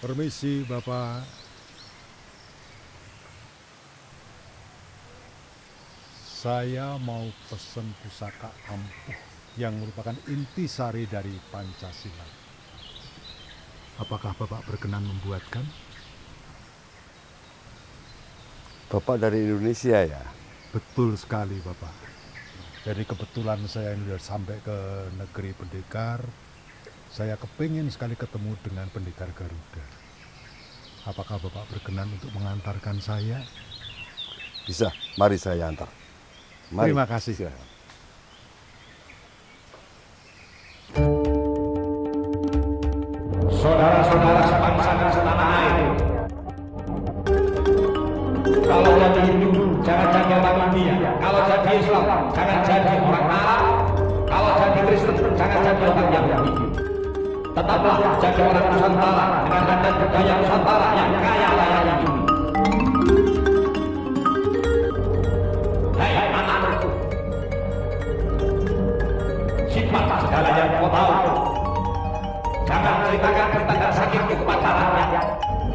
Permisi, Bapak. Saya mau pesen pusaka ampuh yang merupakan intisari dari Pancasila. Apakah Bapak berkenan membuatkan? Bapak dari Indonesia ya? Betul sekali, Bapak. Jadi kebetulan saya ini sudah sampai ke negeri pendekar. Saya kepingin sekali ketemu dengan pendekar Garuda. Apakah Bapak berkenan untuk mengantarkan saya? Bisa, mari saya antar. Mari. Terima kasih. Silahkan. Saudara-saudara sebangsa dan setanah air, kalau jadi Hindu jangan jadi orang India, kalau jadi Islam jangan jadi orang Arab, kalau jadi Kristen jangan jadi orang Yahudi. Tetaplah jadi orang Nusantara dengan adat budaya Nusantara yang kaya raya ini. Hai anak-anakku, simpan segala yang kau tahu. Jangan ceritakan berita sakit kepada rakyat.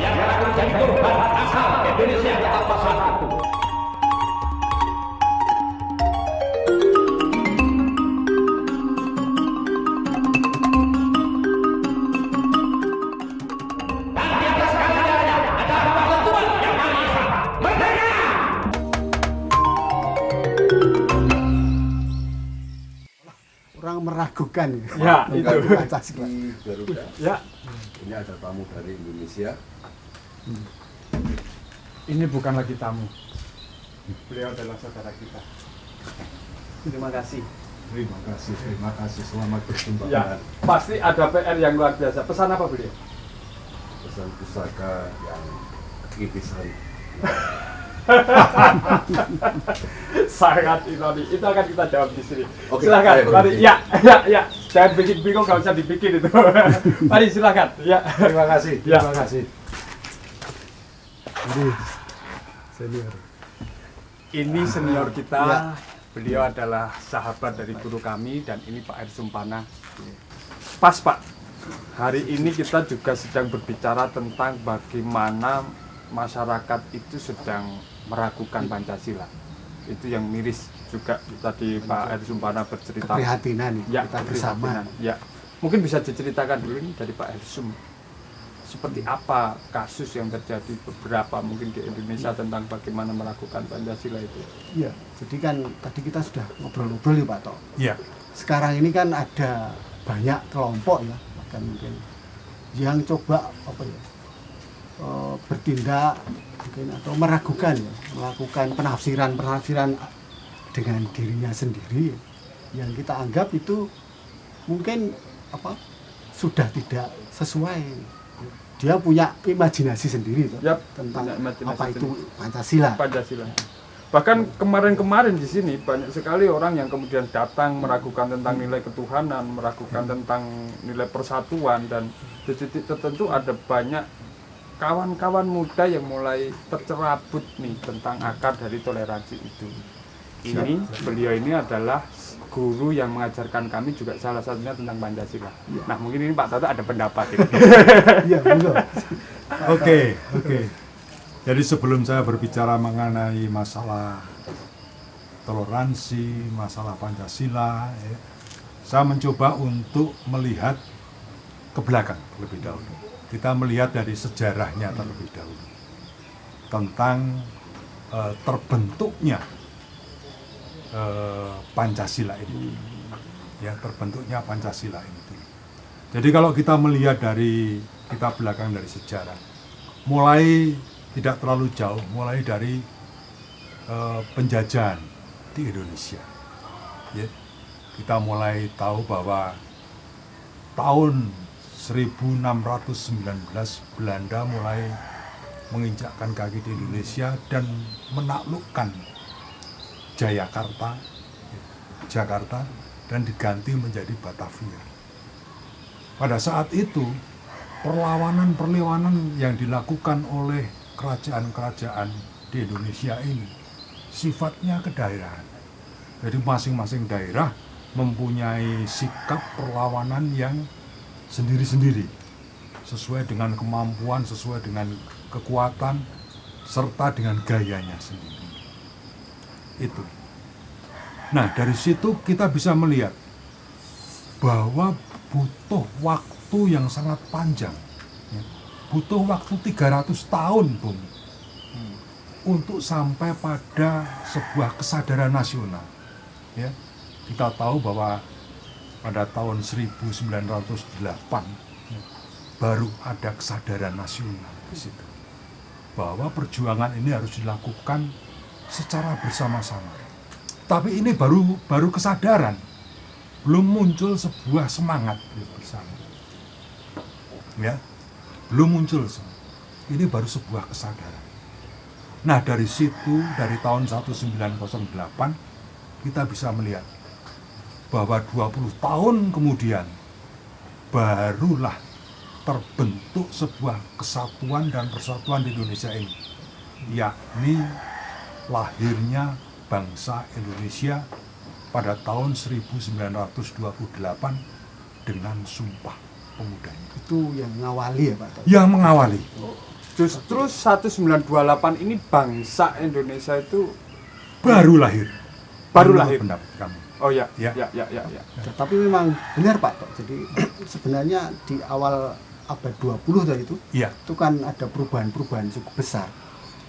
Biarkan aku jadi korban asal Indonesia tetap bersatu. Dan di atas segalanya ada Bapak Tuhan yang Maha Esa. Merdeka! Orang meragukan Ya, itu. Pancasila. Di Garuda. Ya, Ini ada tamu dari Indonesia. ini bukan lagi tamu. Beliau adalah saudara kita. Terima kasih. Terima kasih. Selamat berjumpa. Ya, pasti ada PR yang luar biasa. Pesan apa beliau? Pesan pusaka yang intisari. Sangat ironi. Itu akan kita jawab di sini. Oke, Silakan. saya Mari. berhenti. Ya. Jangan bikin bingung, nggak usah dibikin itu. Mari silakan. Ya. Terima kasih. Ya. Terima kasih. Ini senior. Ini senior kita. Ya. Beliau adalah sahabat dari guru kami dan ini Pak Eri Sumpana. Pas Pak. Hari ini kita juga sedang berbicara tentang bagaimana masyarakat itu sedang meragukan Pancasila. Itu yang miris juga tadi Pak Eri Sumpana bercerita. Keprihatinan Ya, kita bersama. keprihatinan. Ya, mungkin bisa diceritakan dulu ini dari Pak Ersum. Seperti apa kasus yang terjadi beberapa mungkin di Indonesia tentang bagaimana meragukan Pancasila itu? Iya, jadi kan tadi kita sudah ngobrol-ngobrol ya Pak Tok. Iya. Sekarang ini kan ada banyak kelompok ya, bahkan mungkin yang coba apa ya, bertindak mungkin atau meragukan ya, melakukan penafsiran dengan dirinya sendiri yang kita anggap itu mungkin apa sudah tidak sesuai. Dia punya imajinasi sendiri tuh, Yap, tentang punya imajinasi apa itu sendiri. Pancasila. Pancasila. Bahkan kemarin-kemarin di sini banyak sekali orang yang kemudian datang meragukan tentang nilai ketuhanan, meragukan tentang nilai persatuan, dan di titik tertentu ada banyak kawan-kawan muda yang mulai tercerabut nih tentang akar dari toleransi itu. Ini beliau ini adalah guru yang mengajarkan kami juga salah satunya tentang Pancasila. Nah mungkin ini Pak Tato ada pendapat ini. Iya, betul. Oke. Jadi sebelum saya berbicara mengenai masalah toleransi, masalah Pancasila, ya, saya mencoba untuk melihat ke belakang terlebih dahulu. Kita melihat dari sejarahnya terlebih dahulu tentang terbentuknya Pancasila ini, ya, terbentuknya Pancasila ini. Jadi kalau kita melihat dari kita belakang dari sejarah, mulai tidak terlalu jauh, mulai dari penjajahan di Indonesia, ya, kita mulai tahu bahwa tahun 1619 Belanda mulai menginjakkan kaki di Indonesia dan menaklukkan Jakarta dan diganti menjadi Batavia. Pada saat itu perlawanan yang dilakukan oleh kerajaan-kerajaan di Indonesia ini sifatnya kedaerahan. Jadi masing-masing daerah mempunyai sikap perlawanan yang sendiri-sendiri. sesuai dengan kemampuan, sesuai dengan kekuatan, serta dengan gayanya sendiri. Itu. Nah, dari situ kita bisa melihat bahwa butuh waktu yang sangat panjang. Ya. Butuh waktu 300 tahun, Bung, untuk sampai pada sebuah kesadaran nasional. Ya. Kita tahu bahwa pada tahun 1908 ya, baru ada kesadaran nasional di situ. Bahwa perjuangan ini harus dilakukan secara bersama-sama. Tapi ini baru kesadaran. Belum muncul sebuah semangat bersama. Ya. Belum muncul. Ini baru sebuah kesadaran. Nah, dari situ, dari tahun 1908 kita bisa melihat bahwa 20 tahun kemudian barulah terbentuk sebuah kesatuan dan persatuan di Indonesia ini, yakni lahirnya bangsa Indonesia pada tahun 1928 dengan Sumpah Pemudanya. Itu yang ngawali ya Pak? Yang mengawali. Justru 1928 ini bangsa Indonesia itu Baru lahir. Baru Menurut lahir. pendapat kamu. oh ya, Ya. ya. Tapi memang benar Pak Tok. Jadi sebenarnya di awal abad 20 tadi Iya. itu kan ada perubahan-perubahan cukup besar.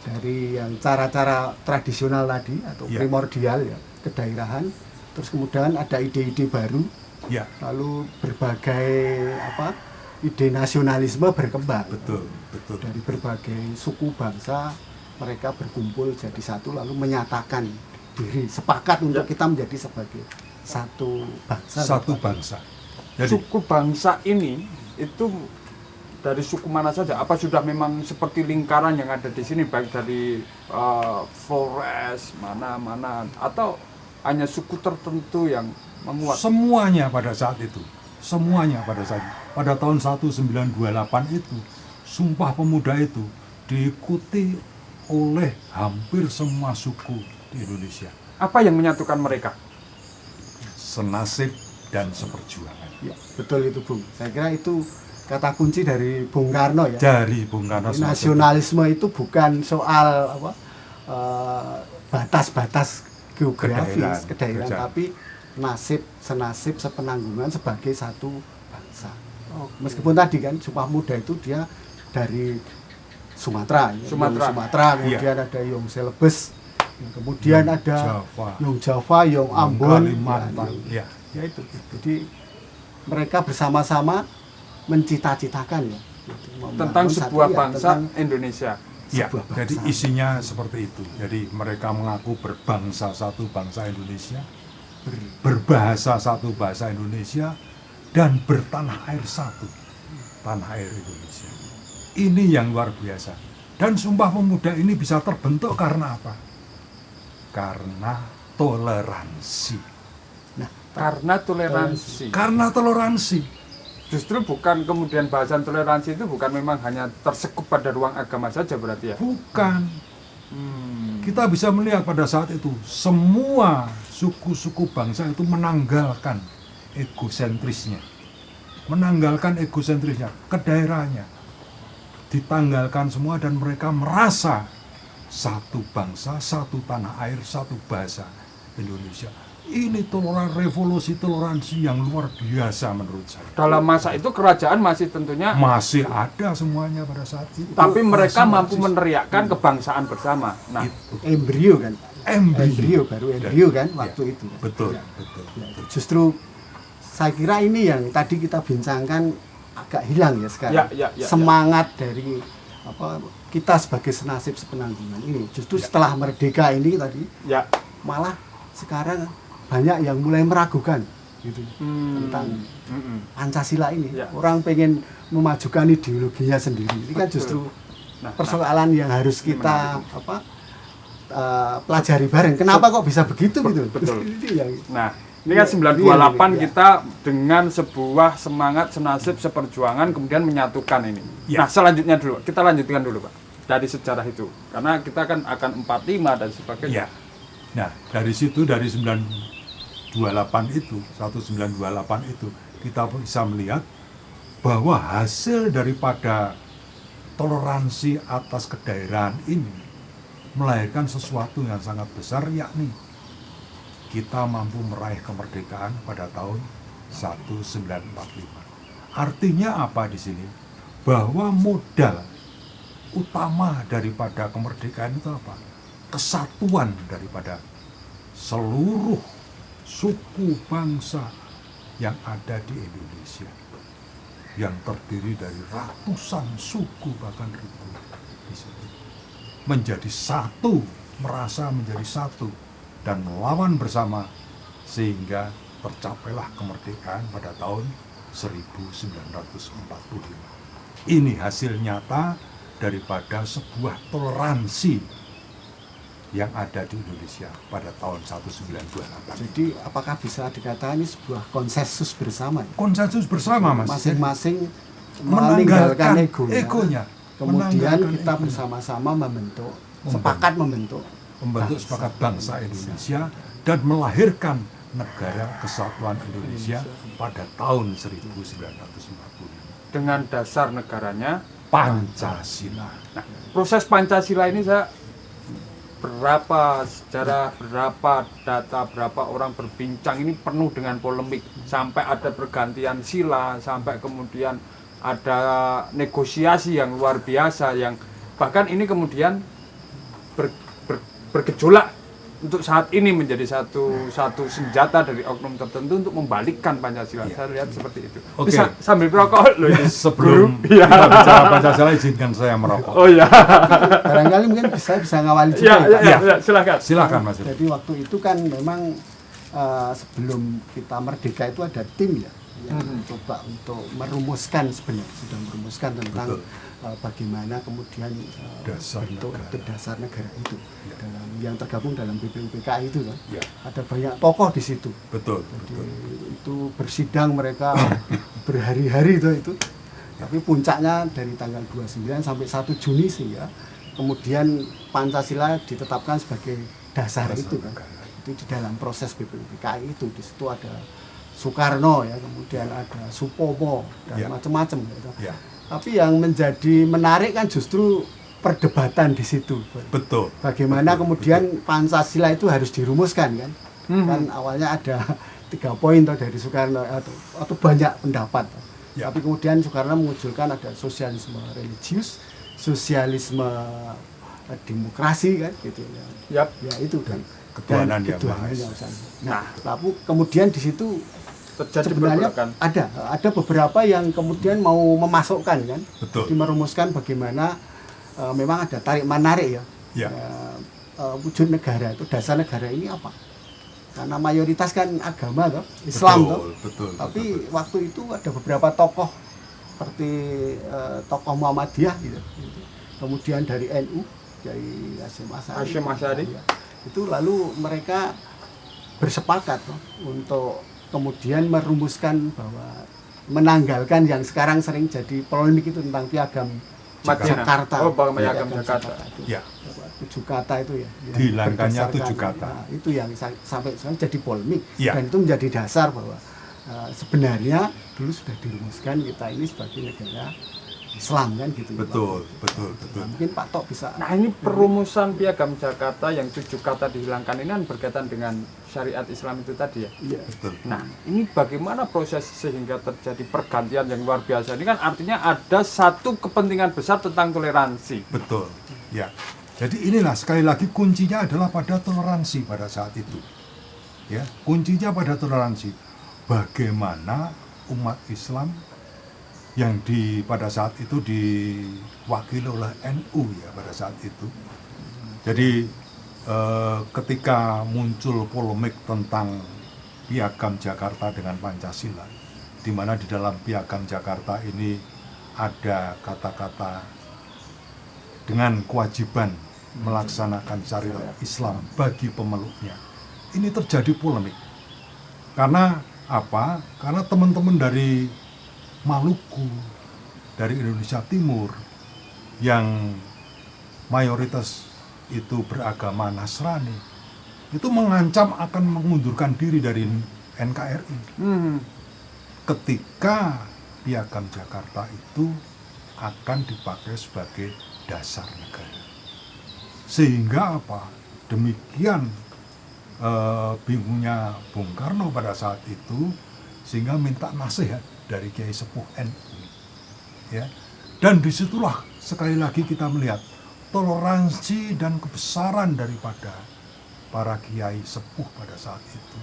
Dari yang cara-cara tradisional tadi atau Ya. primordial ya, kedaerahan, terus kemudian ada ide-ide baru, Ya, lalu berbagai ide nasionalisme berkembang. betul. Dari berbagai suku bangsa mereka berkumpul jadi satu lalu menyatakan diri, sepakat untuk kita menjadi sebagai satu bangsa. Satu bangsa. Jadi Suku bangsa ini itu dari suku mana saja? Apa sudah memang seperti lingkaran yang ada di sini, baik dari Flores mana atau hanya suku tertentu yang menguat? semuanya pada saat itu, pada tahun 1928 itu, Sumpah Pemuda itu diikuti oleh hampir semua suku di Indonesia, Apa yang menyatukan mereka? senasib dan seperjuangan. Ya, betul itu Bung. Saya kira itu kata kunci dari Bung Karno ya. Dari Bung Karno Jadi nasionalisme itu bukan soal batas-batas geografis, kedaerahan, kerajaan. tapi nasib, senasib, sepenanggungan sebagai satu bangsa. Meskipun tadi kan Sumpah Pemuda itu dia dari Sumatera, ya. Sumatera. Yong Sumatera, kemudian ada Yong Celebes, kemudian Yong ada Java, Yong Java, Yong Ambon, Kalimantan, ya, ya. itu. Jadi mereka bersama-sama mencita-citakan ya gitu, Tentang membangun sebuah satu, ya, bangsa tentang Indonesia. Ya, sebuah bangsa. jadi isinya seperti itu. Jadi mereka mengaku berbangsa satu bangsa Indonesia, berbahasa satu bahasa Indonesia, dan bertanah air satu, tanah air Indonesia. Ini yang luar biasa. Dan Sumpah Pemuda ini bisa terbentuk karena apa? Karena toleransi. Karena toleransi. Karena toleransi. Justru bukan kemudian bahasan toleransi itu bukan memang hanya tersekup pada ruang agama saja berarti ya. Bukan. Hmm. Kita bisa melihat pada saat itu semua suku-suku bangsa itu menanggalkan egosentrisnya, kedaerahannya ditanggalkan semua, dan mereka merasa satu bangsa, satu tanah air, satu bahasa Indonesia. Ini revolusi toleransi yang luar biasa menurut saya. Dalam masa itu kerajaan masih tentunya, Masih ada semuanya pada saat itu. tapi mereka Masih mampu eksis. meneriakkan kebangsaan bersama. Nah, Itu. embrio kan, Embrio. baru embrio kan waktu Ya, itu. betul, Ya. betul. Ya, justru saya kira ini yang tadi kita bincangkan agak hilang ya sekarang. Ya. Semangat dari kita sebagai senasib sepenanggungan ini. Justru setelah merdeka ini tadi ya. malah sekarang banyak yang mulai meragukan gitu tentang Pancasila ini. Ya. Orang pengen memajukan ideologinya sendiri. Ini kan Betul. justru Nah, persoalan yang harus kita pelajari bareng. Kenapa kok bisa begitu gitu? betul. Ini yang Nah, ini kan 928 Iya. kita dengan sebuah semangat senasib seperjuangan kemudian menyatukan ini. Ya. Nah, selanjutnya dulu, kita lanjutkan dulu Pak. Dari sejarah itu. Karena kita kan akan 45 dan sebagainya. Ya. Nah, dari situ, dari 1928 itu kita bisa melihat bahwa hasil daripada toleransi atas kedaerahan ini melahirkan sesuatu yang sangat besar, yakni kita mampu meraih kemerdekaan pada tahun 1945. Artinya apa di sini? Bahwa modal utama daripada kemerdekaan itu apa? Kesatuan daripada seluruh suku bangsa yang ada di Indonesia, yang terdiri dari ratusan suku bahkan ribu di situ, menjadi satu, merasa menjadi satu dan melawan bersama, sehingga tercapailah kemerdekaan pada tahun 1945. Ini hasil nyata daripada sebuah toleransi yang ada di Indonesia pada tahun 1928. Jadi apakah bisa dikatakan ini sebuah konsensus bersama? Konsensus bersama, Mas. Masing-masing Menanggalkan meninggalkan egonya. Kemudian Menanggalkan kita egonya. bersama-sama sepakat membentuk sepakat bangsa Indonesia dan melahirkan negara kesatuan Indonesia pada tahun 1945 dengan dasar negaranya. Pancasila. Nah, proses Pancasila ini saya berapa sejarah, berapa data, berapa orang berbincang, ini penuh dengan polemik, sampai ada pergantian sila, sampai kemudian ada negosiasi yang luar biasa, yang bahkan ini kemudian bergejolak untuk saat ini menjadi satu senjata dari oknum tertentu untuk membalikkan Pancasila. Saya lihat seperti itu. Oke. Bisa sambil merokok loh ini. Sebelum Guru. kita bicara Pancasila, izinkan saya merokok. Oh ya. barangkali mungkin bisa ngawali juga Ya, ya, Pak. ya, silakan. Silakan, Mas. Jadi waktu itu kan memang sebelum kita merdeka itu ada tim ya yang mencoba untuk merumuskan, sebenarnya sudah merumuskan tentang bagaimana kemudian bentuk dasar negara itu, dalam yang tergabung dalam BPUPKI itu kan. Ya. Ada banyak tokoh di situ. Betul, Jadi betul. itu bersidang mereka berhari-hari itu. Tapi puncaknya dari tanggal 29 sampai 1 Juni sih ya. Kemudian Pancasila ditetapkan sebagai dasar itu kan. Itu di dalam proses BPUPKI itu, di situ ada Soekarno ya, kemudian ada Supomo dan Ya. macam-macam gitu. Ya, Tapi yang menjadi menarik kan justru perdebatan di situ. betul. Bagaimana Betul, kemudian Pancasila itu harus dirumuskan kan? Kan awalnya ada 3 poin toh dari Soekarno atau banyak pendapat. Ya. Tapi kemudian Soekarno mengusulkan ada sosialisme religius, sosialisme demokrasi kan gitu ya. Yap. Ya itu kan. Ketuhanan Dan yang ketuhanan Maha yang Esa. Esa. Nah, lalu kemudian di situ Terjadi sebenarnya pergerakan. ada beberapa yang kemudian mau memasukkan kan, Betul. jadi merumuskan bagaimana memang ada tarik menarik ya, Ya. wujud negara itu, dasar negara ini apa? Karena mayoritas kan agama toh, Islam toh. Betul, Tapi betul. waktu itu ada beberapa tokoh seperti tokoh Muhammadiyah gitu. Kemudian dari NU, dari Hasyim Asy'ari. Hasyim Asy'ari. Ya. Itu lalu mereka bersepakat toh, untuk kemudian merumuskan bahwa menanggalkan yang sekarang sering jadi polemik itu tentang piagam Madinah. Jakarta. Oh, piagam Jakarta. Itu. Ya. 7 kata itu ya. yang Dihilangkannya berdasarkan, 7 kata. nah, itu yang sampai sekarang jadi polemik. Ya. Dan itu menjadi dasar bahwa sebenarnya dulu sudah dirumuskan kita ini sebagai negara Islam kan gitu. ya, Pak. Betul, betul. Nah, mungkin Pak Tok bisa. Nah, ini perumusan piagam Jakarta yang 7 kata dihilangkan ini kan berkaitan dengan syariat Islam itu tadi ya. Iya. Betul. Nah, ini bagaimana proses sehingga terjadi pergantian yang luar biasa? Ini kan artinya ada satu kepentingan besar tentang toleransi. Betul. Ya. Jadi inilah sekali lagi kuncinya adalah pada toleransi pada saat itu. Ya, kuncinya pada toleransi. Bagaimana umat Islam yang pada saat itu diwakili oleh NU ya pada saat itu. Jadi ketika muncul polemik tentang piagam Jakarta dengan Pancasila, di mana di dalam piagam Jakarta ini ada kata-kata dengan kewajiban melaksanakan syariat Islam bagi pemeluknya. Ini terjadi polemik. Karena apa? Karena teman-teman dari Maluku, dari Indonesia Timur yang mayoritas itu beragama Nasrani, itu mengancam akan mengundurkan diri dari NKRI. Ketika Piagam Jakarta itu akan dipakai sebagai dasar negara. Sehingga apa? Demikian bingungnya Bung Karno pada saat itu, sehingga minta nasihat dari Kiai Sepuh NU. Ya. Dan disitulah sekali lagi kita melihat toleransi dan kebesaran daripada para Kiai Sepuh pada saat itu,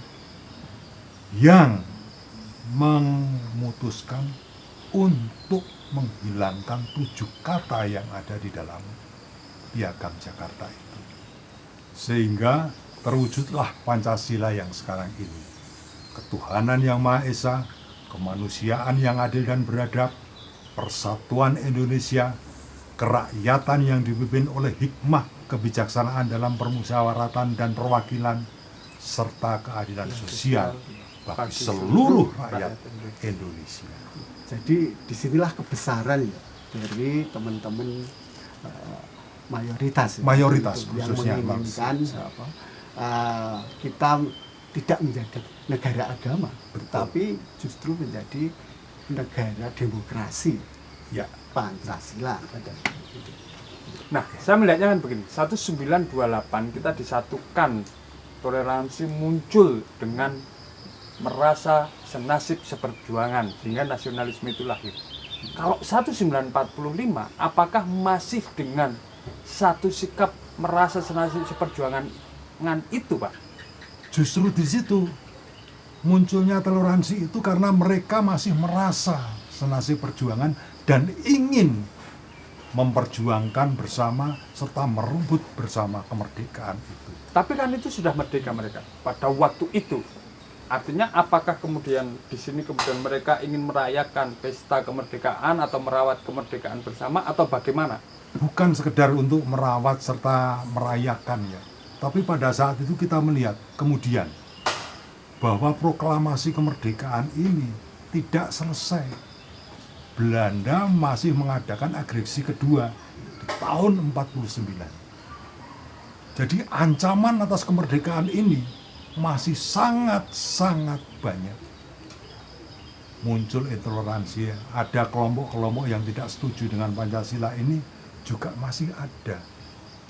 yang memutuskan untuk menghilangkan 7 kata yang ada di dalam Piagam Jakarta itu. Sehingga terwujudlah Pancasila yang sekarang ini. Ketuhanan yang Maha Esa, kemanusiaan yang adil dan beradab, persatuan Indonesia, kerakyatan yang dipimpin oleh hikmah kebijaksanaan dalam permusyawaratan dan perwakilan, serta keadilan sosial bagi seluruh rakyat Indonesia. Jadi disinilah kebesaran ya dari teman-teman mayoritas, ya, Mayoritas yang khususnya, menginginkan kita tidak menjadi negara agama, tapi justru menjadi negara demokrasi, Ya, Pancasila. Nah, saya melihatnya kan begini, 1928 kita disatukan, toleransi muncul dengan merasa senasib seperjuangan, sehingga nasionalisme itu lahir. Kalau 1945, apakah masih dengan satu sikap merasa senasib seperjuangan itu, Pak? justru di situ munculnya toleransi itu karena mereka masih merasa senasib perjuangan dan ingin memperjuangkan bersama serta merebut bersama kemerdekaan itu. Tapi kan itu sudah merdeka mereka pada waktu itu. Artinya apakah kemudian di sini kemudian mereka ingin merayakan pesta kemerdekaan atau merawat kemerdekaan bersama atau bagaimana? Bukan sekedar untuk merawat serta merayakan ya. Tapi pada saat itu kita melihat kemudian bahwa proklamasi kemerdekaan ini tidak selesai. Belanda masih mengadakan agresi kedua di tahun 49. Jadi ancaman atas kemerdekaan ini masih sangat-sangat banyak. Muncul intoleransi, ada kelompok-kelompok yang tidak setuju dengan Pancasila ini juga masih ada.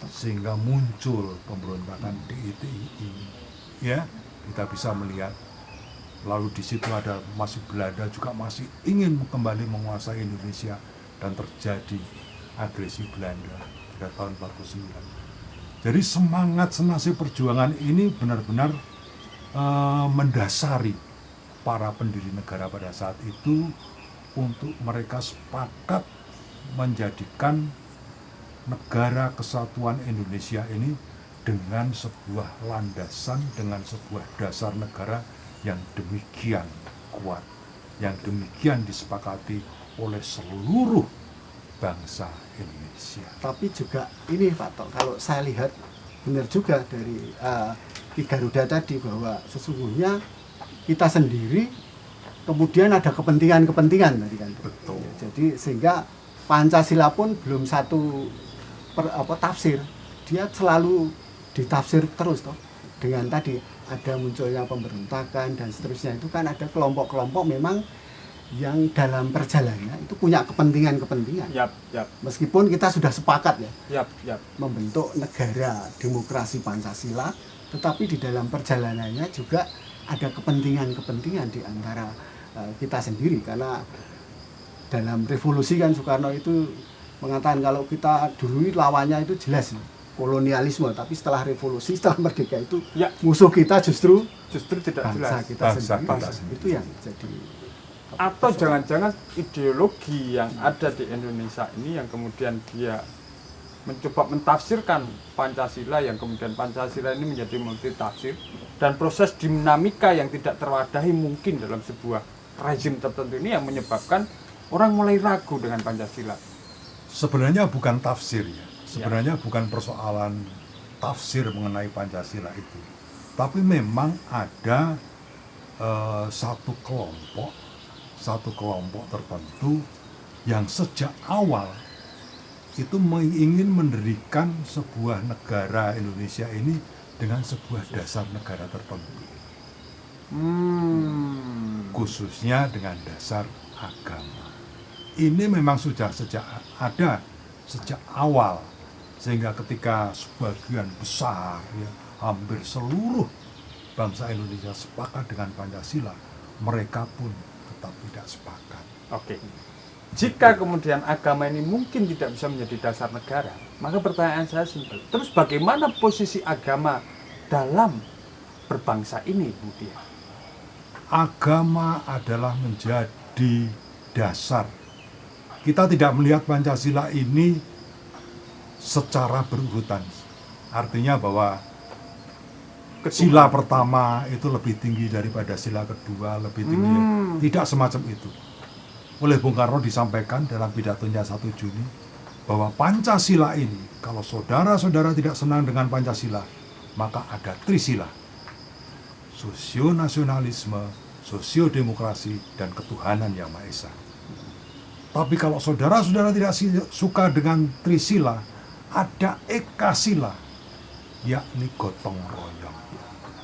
Sehingga muncul pemberontakan DITI. Ya, kita bisa melihat. Lalu di situ ada masih Belanda juga masih ingin kembali menguasai Indonesia dan terjadi agresi Belanda pada tahun 49. Jadi semangat senasib perjuangan ini benar-benar mendasari para pendiri negara pada saat itu untuk mereka sepakat menjadikan negara kesatuan Indonesia ini dengan sebuah landasan, dengan sebuah dasar negara yang demikian kuat, yang demikian disepakati oleh seluruh bangsa Indonesia. Tapi juga ini Pak Tok, kalau saya lihat benar juga dari Ki Garuda tadi bahwa sesungguhnya kita sendiri kemudian ada kepentingan-kepentingan tadi kan. Betul. Jadi sehingga Pancasila pun belum satu tafsir, dia selalu ditafsir terus toh dengan tadi ada munculnya pemberontakan dan seterusnya. Itu kan ada kelompok-kelompok memang yang dalam perjalanannya itu punya kepentingan-kepentingan. Yap. Meskipun kita sudah sepakat ya Yap. membentuk negara demokrasi Pancasila, tetapi di dalam perjalanannya juga ada kepentingan-kepentingan di antara kita sendiri. Karena dalam revolusi kan Soekarno itu mengatakan kalau kita dulu lawannya itu jelas kolonialisme, tapi setelah revolusi, setelah merdeka itu Ya. musuh kita justru Tidak bangsa jelas. kita Bangsa sendiri. kita sendiri. Itu yang jadi Atau jangan-jangan ideologi yang ada di Indonesia ini yang kemudian dia mencoba mentafsirkan Pancasila, yang kemudian Pancasila ini menjadi multitafsir, dan proses dinamika yang tidak terwadahi mungkin dalam sebuah rezim tertentu ini yang menyebabkan orang mulai ragu dengan Pancasila. Sebenarnya bukan tafsir ya. Sebenarnya bukan persoalan tafsir mengenai Pancasila itu. Tapi memang ada satu kelompok tertentu yang sejak awal itu ingin mendirikan sebuah negara Indonesia ini dengan sebuah dasar negara tertentu. Khususnya dengan dasar agama. ini memang sudah ada sejak awal, sehingga ketika sebagian besar ya, hampir seluruh bangsa Indonesia sepakat dengan Pancasila, mereka pun tetap tidak sepakat. Oke. Jika kemudian agama ini mungkin tidak bisa menjadi dasar negara, maka pertanyaan saya simpel. Terus bagaimana posisi agama dalam berbangsa ini, Bu Dia? Agama adalah menjadi dasar. Kita tidak melihat Pancasila ini secara berurutan. Artinya bahwa sila pertama itu lebih tinggi daripada sila kedua, lebih tinggi. Tidak semacam itu. Oleh Bung Karno disampaikan dalam pidatonya 1 Juni bahwa Pancasila ini, kalau saudara-saudara tidak senang dengan Pancasila, maka ada trisila. Sosionasionalisme, sosiodemokrasi, dan ketuhanan yang Maha Esa. Tapi kalau saudara-saudara tidak suka dengan trisila, ada ekasila, yakni gotong royong.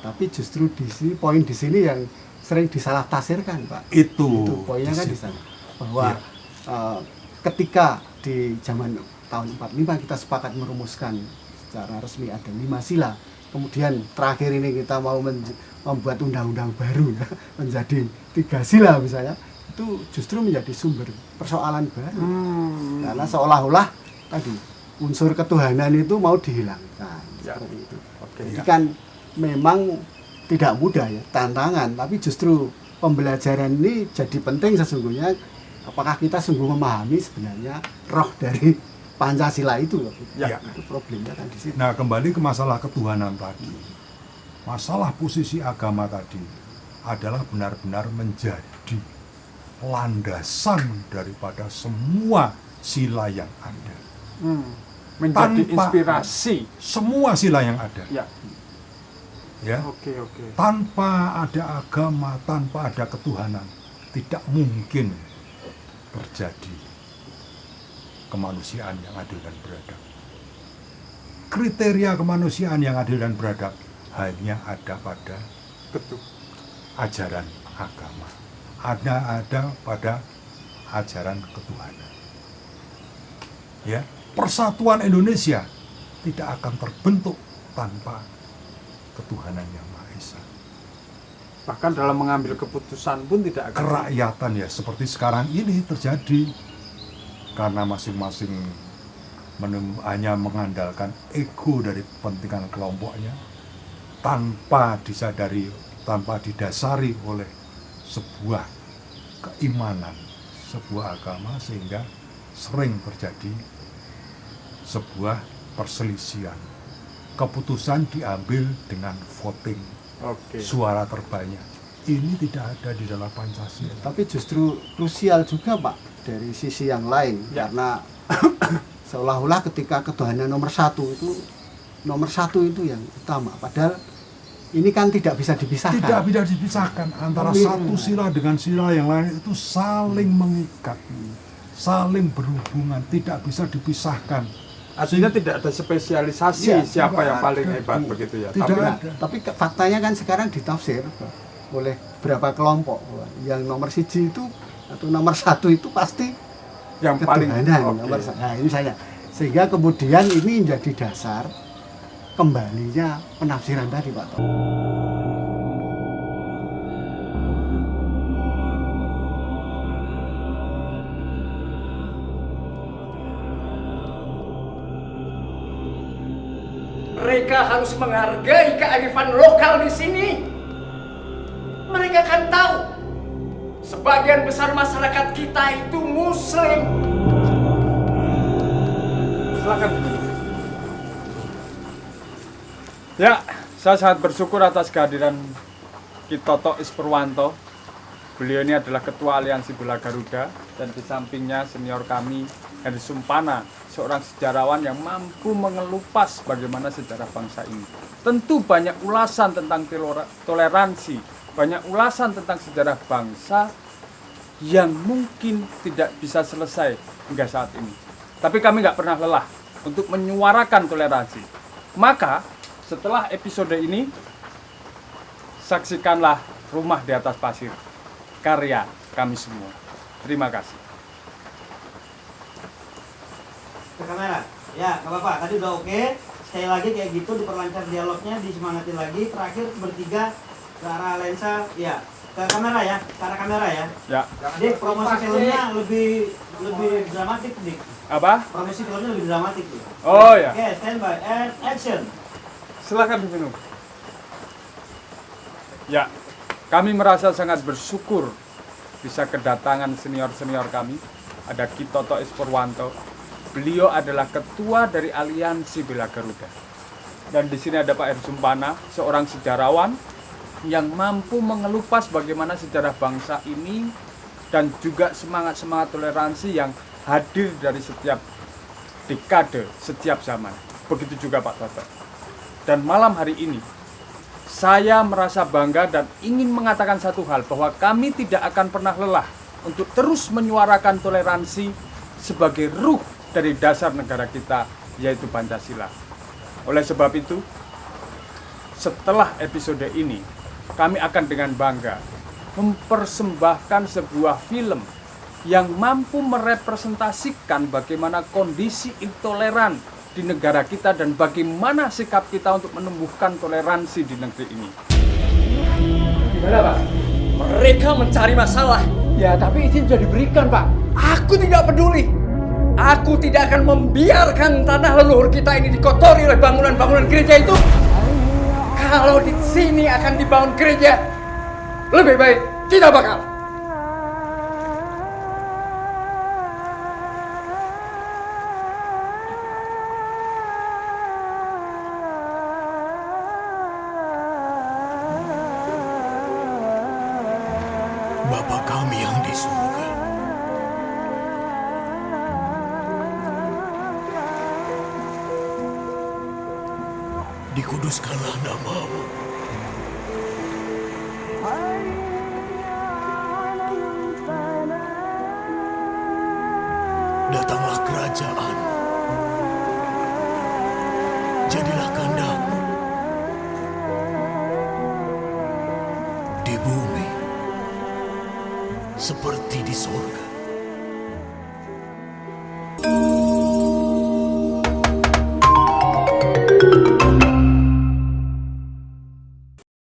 Tapi justru poin di sini yang sering disalah tafsirkan, Pak. Itu poinnya kan di sana. Bahwa ketika di zaman tahun 45 kita sepakat merumuskan secara resmi ada 5 sila. Kemudian terakhir ini kita mau membuat undang-undang baru ya, menjadi 3 sila misalnya. Itu justru menjadi sumber persoalan baru. Karena seolah-olah tadi unsur ketuhanan itu mau dihilangkan. Seperti itu. Jadi kan memang tidak mudah ya, tantangan, tapi justru pembelajaran ini jadi penting sesungguhnya. Apakah kita sungguh memahami sebenarnya roh dari Pancasila itu? Ya. Itu problemnya kan di situ. Nah, kembali ke masalah ketuhanan tadi. Masalah posisi agama tadi adalah benar-benar menjadi landasan daripada semua sila yang ada. Menjadi Tanpa inspirasi semua sila yang ada. Ya. Oke. Tanpa ada agama, tanpa ada ketuhanan, tidak mungkin terjadi kemanusiaan yang adil dan beradab. Kriteria kemanusiaan yang adil dan beradab hanya ada pada ajaran agama. Ada pada ajaran ketuhanan. Ya, persatuan Indonesia tidak akan terbentuk tanpa ketuhanan yang Maha Esa. Bahkan dalam mengambil keputusan pun tidak akan Kerakyatan ya seperti sekarang ini terjadi karena masing-masing hanya mengandalkan ego dari kepentingan kelompoknya tanpa disadari, tanpa didasari oleh sebuah keimanan, sebuah agama, sehingga sering terjadi sebuah perselisihan. Keputusan diambil dengan voting. Suara terbanyak. Ini tidak ada di dalam Pancasila. Tapi justru krusial juga, Pak, dari sisi yang lain. Karena seolah-olah ketika ketuhanan nomor satu itu yang utama. Padahal ini kan tidak bisa dipisahkan. Tidak bisa dipisahkan antara satu sila dengan sila yang lain, itu saling mengikat, saling berhubungan, tidak bisa dipisahkan. Artinya tidak ada spesialisasi siapa yang paling hebat begitu ya. Tapi faktanya kan sekarang ditafsir oleh beberapa kelompok yang nomor 1 itu atau nomor 1 itu pasti yang paling nomor 1. Nah, ini saya. Sehingga kemudian ini menjadi dasar kembalinya penafsiran tadi, Pak. Mereka harus menghargai kearifan lokal di sini. Mereka kan tahu sebagian besar masyarakat kita itu Muslim. Silakan. Ya, saya sangat bersyukur atas kehadiran Ki Toto Purwanto. Beliau ini adalah Ketua Aliansi Bela Garuda dan di sampingnya senior kami Henry Sumpana, seorang sejarawan yang mampu mengelupas bagaimana sejarah bangsa ini. Tentu banyak ulasan tentang toleransi, banyak ulasan tentang sejarah bangsa yang mungkin tidak bisa selesai hingga saat ini. Tapi kami nggak pernah lelah untuk menyuarakan toleransi. Maka setelah episode ini, saksikanlah Rumah di Atas Pasir, karya kami semua. Terima kasih. ke kamera. Ya, nggak apa-apa. Tadi udah oke. Sekali lagi kayak gitu, diperlancar dialognya, disemangatin lagi. Terakhir bertiga ke arah lensa. Ya, ke kamera ya, ke arah kamera ya. Ya. Dik, promosi filmnya lebih dramatik, Dik. Apa? Promosi filmnya lebih dramatik, Dik. Oh ya. Oke, standby and action. Silakan diminum. Ya, kami merasa sangat bersyukur bisa kedatangan senior-senior kami. Ada Kitoto S. Purwanto. Beliau adalah ketua dari Aliansi Bela Garuda. Dan di sini ada Pak R. Sumpana, seorang sejarawan yang mampu mengelupas bagaimana sejarah bangsa ini dan juga semangat-semangat toleransi yang hadir dari setiap dekade, setiap zaman. Begitu juga Pak Toto. Dan malam hari ini, saya merasa bangga dan ingin mengatakan satu hal, bahwa kami tidak akan pernah lelah untuk terus menyuarakan toleransi sebagai ruh dari dasar negara kita, yaitu Pancasila. Oleh sebab itu, setelah episode ini, kami akan dengan bangga mempersembahkan sebuah film yang mampu merepresentasikan bagaimana kondisi intoleran di negara kita dan bagaimana sikap kita untuk menumbuhkan toleransi di negeri ini. Gimana, Pak? Mereka mencari masalah. Ya, tapi izin sudah diberikan, Pak. Aku tidak peduli. Aku tidak akan membiarkan tanah leluhur kita ini dikotori oleh bangunan-bangunan gereja itu. Kalau di sini akan dibangun gereja, lebih baik kita bakal. Bapa kami yang di surga, dikuduskanlah nama-Mu. Datanglah kerajaan-Mu. Jadilah kehendak-Mu di bumi seperti di surga.